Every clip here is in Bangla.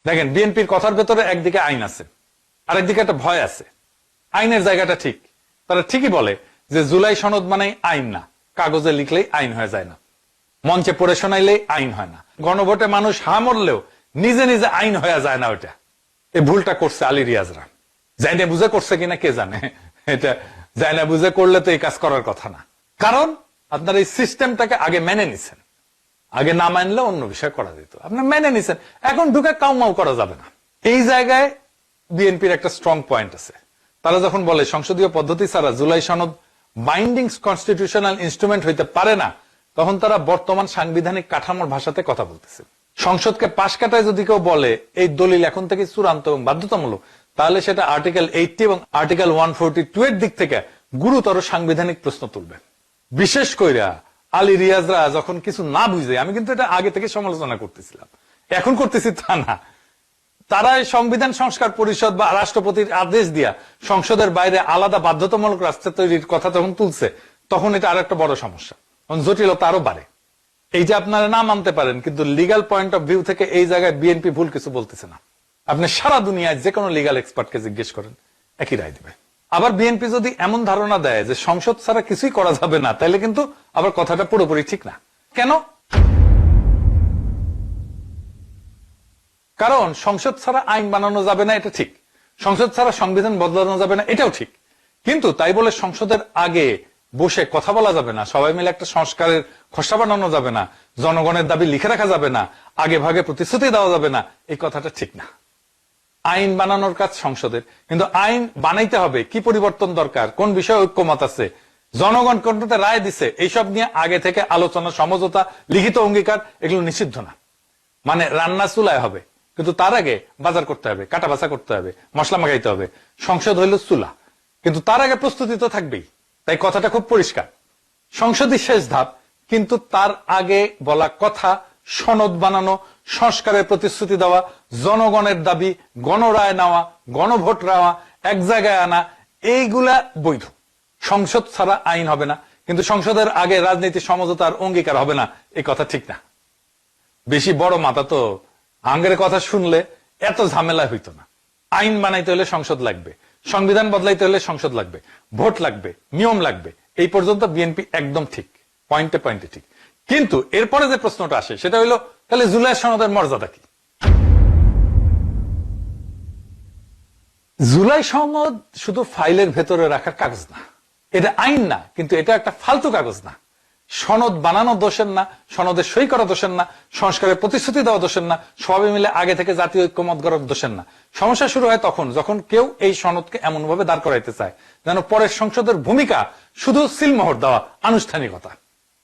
দেখেন বিএনপির কথার ভেতরে একদিকে আইন আছে, আরেকদিকে একটা ভয় আছে। আইনের জায়গাটা ঠিক, তারা ঠিকই বলে যে জুলাই সনদ মানে আইন না, কাগজে লিখলেই আইন হয়ে যায় না, মঞ্চে পড়ে শোনাইলেই আইন হয় না, গণভোটে মানুষ হা মরলেও নিজে নিজে আইন হয়ে যায় না। ওইটা এই ভুলটা করছে আলী রিয়াজরা, জাইনা বুঝে করছে কিনা কে জানে। এটা জাইনা বুঝে করলে তো এই কাজ করার কথা না, কারণ আপনার এই সিস্টেমটাকে আগে মেনে নিছেন। আগে না মানলে অন্য বিষয় করা যেত, আপনার মেনে নিছেন, এখন ঢুকে কাউমাউ করা যাবে না। এই জায়গায় বিএনপির একটা স্ট্রং পয়েন্ট আছে। তারা যখন বলে সংসদীয় পদ্ধতি ছাড়া জুলাই সনদ বাইন্ডিং কনস্টিটিউশনাল ইনস্ট্রুমেন্ট হইতে পারে না, তখন তারা বর্তমান সাংবিধানিক কাঠামোর ভাষাতে কথা বলতেছে। সংসদকে পাশ কাটায় যদি কেউ বলে এই দলিল এখন থেকে চূড়ান্ত এবং বাধ্যতামূলক, তাহলে সেটা আর্টিকেল 80 এবং আর্টিকেল 142 এর দিক থেকে গুরুতর সাংবিধানিক প্রশ্ন তুলবে। বিশেষ কইরা আলী রিয়াজরা যখন কিছু না বুঝে, আমি কিন্তু এটা আগে থেকে সমালোচনা করতেছিলাম, এখন করতেছি তা না, তারা সংবিধান সংস্কার পরিষদ বা রাষ্ট্রপতির আদেশ দিয়া সংসদের বাইরে আলাদা বাধ্যতামূলক রাস্তা তৈরির কথা যখন তুলছে, তখন এটা আর একটা বড় সমস্যা, জটিলতা আরো বাড়ে। এই যে আপনারা না মানতে পারেন, কিন্তু লিগাল পয়েন্ট অফ ভিউ থেকে এই জায়গায় বিএনপি ভুল কিছু বলতেছে না। আপনি সারা দুনিয়ায় যে কোনো লিগাল এক্সপার্টকে জিজ্ঞেস করেন, একই রায় দিবে। আবার বিএনপি যদি এমন ধারণা দেয় যে সংসদ ছাড়া কিছুই করা যাবে না, তাহলে কিন্তু আবার কথাটা পুরোপুরি ঠিক না। কেন? কারণ সংসদ ছাড়া আইন বানানো যাবে না, এটা ঠিক। সংসদ ছাড়া সংবিধান বদলানো যাবে না, এটাও ঠিক। কিন্তু তাই বলে সংসদের আগে বসে কথা বলা যাবে না, সবাই মিলে একটা সংস্কারের খসড়া বানানো যাবে না, জনগণের দাবি লিখে রাখা যাবে না, আগে ভাগে প্রতিশ্রুতি দেওয়া যাবে না, এই কথাটা ঠিক না। আইন বানানোর কাজ সংসদের, কিন্তু আইন বানাইতে হবে কি পরিবর্তন দরকার, কোন বিষয়ে ঐক্যমত আছে, জনগণ কোনটাতে রায় দিছে, এইসব নিয়ে আগে থেকে আলোচনা, সমঝোতা, লিখিত অঙ্গীকার, এগুলো নিষিদ্ধ না। মানে রান্না চুলায় হবে, কিন্তু তার আগে বাজার করতে হবে, কাটা বাছা করতে হবে, মশলা মাখাইতে হবে। সংসদ হইল চুলা, কিন্তু তার আগে প্রস্তুতি তো থাকবেই। তাই কথাটা খুব পরিষ্কার, সংসদই শেষ ধাপ, কিন্তু তার আগে বলা কথা, সনদ বানানো, সংস্কারের প্রতিশ্রুতি দেওয়া, জনগণের দাবি, গণরায় নেওয়া, গণভোট নেওয়া, এক জায়গায় আনা, এইগুলা বৈধ। সংসদ ছাড়া আইন হবে না, কিন্তু সংসদের আগে রাজনীতি, সমঝোতার অঙ্গীকার হবে না, এই কথা ঠিক না। বেশি বড় মাথা তো আঙ্গের কথা শুনলে এত ঝামেলা হইতো না। আইন বানাইতে হলে সংসদ লাগবে, সংবিধান বদলাইতে হলে সংসদ লাগবে, ভোট লাগবে, নিয়ম লাগবে। এই পর্যন্ত বিএনপি একদম ঠিক, পয়েন্টে পয়েন্টে ঠিক। কিন্তু এরপরে যে প্রশ্নটা আসে সেটা হইলো, তাহলে জুলাই সনদের মর্যাদা কি? জুলাই সনদ শুধু ফাইলের ভেতরে রাখার কাগজ না, এটা আইন না, কিন্তু এটা একটা ফালতু কাগজ না। সনদ বানানো দোষের না, সনদে সই করা দোষের না, সংস্কারের প্রতিশ্রুতি দেওয়া দোষের না, সবাই মিলে আগে থেকে জাতীয় ঐক্যমত করার দোষের না। সমস্যা শুরু হয় তখন যখন কেউ এই সনদকে এমন ভাবে দাঁড় করাইতে চায় যেন পরের সংসদের ভূমিকা শুধু সিলমোহর দেওয়া, আনুষ্ঠানিকতা,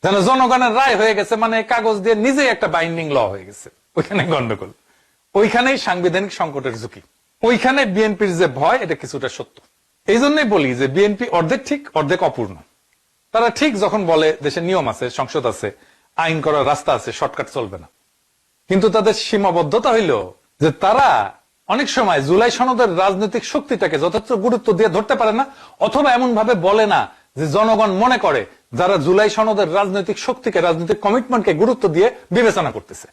যেন জনগণের রায় হয়ে গেছে, মানে কাগজ দিয়ে নিজেই একটা বাইন্ডিং ল হয়ে গেছে। ওইখানে গন্ডগোল, ওইখানেই সাংবিধানিক সংকটের ঝুঁকি, ওইখানে বিএনপির যে ভয়, এটা কিছুটা সত্য। এই জন্যই বলি যে বিএনপি অর্ধেক ঠিক, অর্ধেক অপূর্ণ। তারা ঠিক যখন বলে দেশে নিয়ম আছে, সংসদ আছে, আইন করার রাস্তা আছে, শর্টকাট চলবে না, কিন্তু তাদের সীমাবদ্ধতা হইল যে তারা অনেক সময় জুলাই সনদের রাজনৈতিক শক্তিটাকে যথেষ্ট গুরুত্ব দিয়ে ধরতে পারে না, অথবা এমন ভাবে বলে না যে জনগণ মনে করে যারা জুলাই সনদের রাজনৈতিক শক্তিকে, রাজনৈতিক কমিটমেন্টকে গুরুত্ব দিয়ে বিবেচনা করতেছে।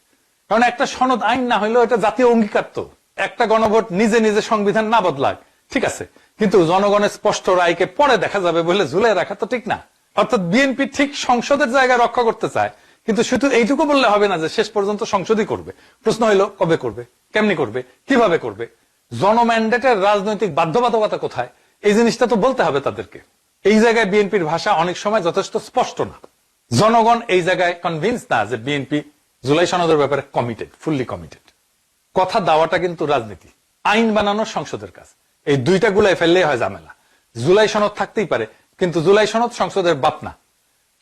কারণ একটা সনদ আইন না হইলেও এটা জাতীয় অঙ্গীকার। তো একটা গণভোট নিজে নিজে সংবিধান না বদলাক, ঠিক আছে, কিন্তু জনগণের স্পষ্ট রায়কে পরে দেখা যাবে বলে ঝুলাই রাখা তো ঠিক না। অর্থাৎ বিএনপি ঠিক সংসদের জায়গা রক্ষা করতে চায়, কিন্তু শুধু এইটুকু বললে হবে না যে শেষ পর্যন্ত সংসদই করবে। প্রশ্ন হইল কবে করবে, কেমনি করবে, কিভাবে করবে, জনম্যান্ডেটের রাজনৈতিক বাধ্যবাধকতা কোথায়, এই জিনিসটা তো বলতে হবে তাদেরকে। এই জায়গায় বিএনপির ভাষা অনেক সময় যথেষ্ট স্পষ্ট না। জনগণ এই জায়গায় কনভিন্স না যে বিএনপি জুলাই সনদের ব্যাপারে কমিটেড, ফুললি কমিটেড। কথা দেওয়াটা কিন্তু রাজনীতি, আইন বানানো সংসদের কাজ। এই দুইটা গুলাই ফেললেই হয় ঝামেলা। জুলাই সনদ থাকতেই পারে, কিন্তু জুলাই সনদ সংসদের বাপ না।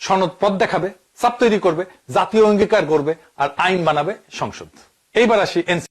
সনদ পথ দেখাবে, চাপ তৈরি করবে, জাতীয় অঙ্গীকার করবে, আর আইন বানাবে সংসদ। এইবার আসি এনসি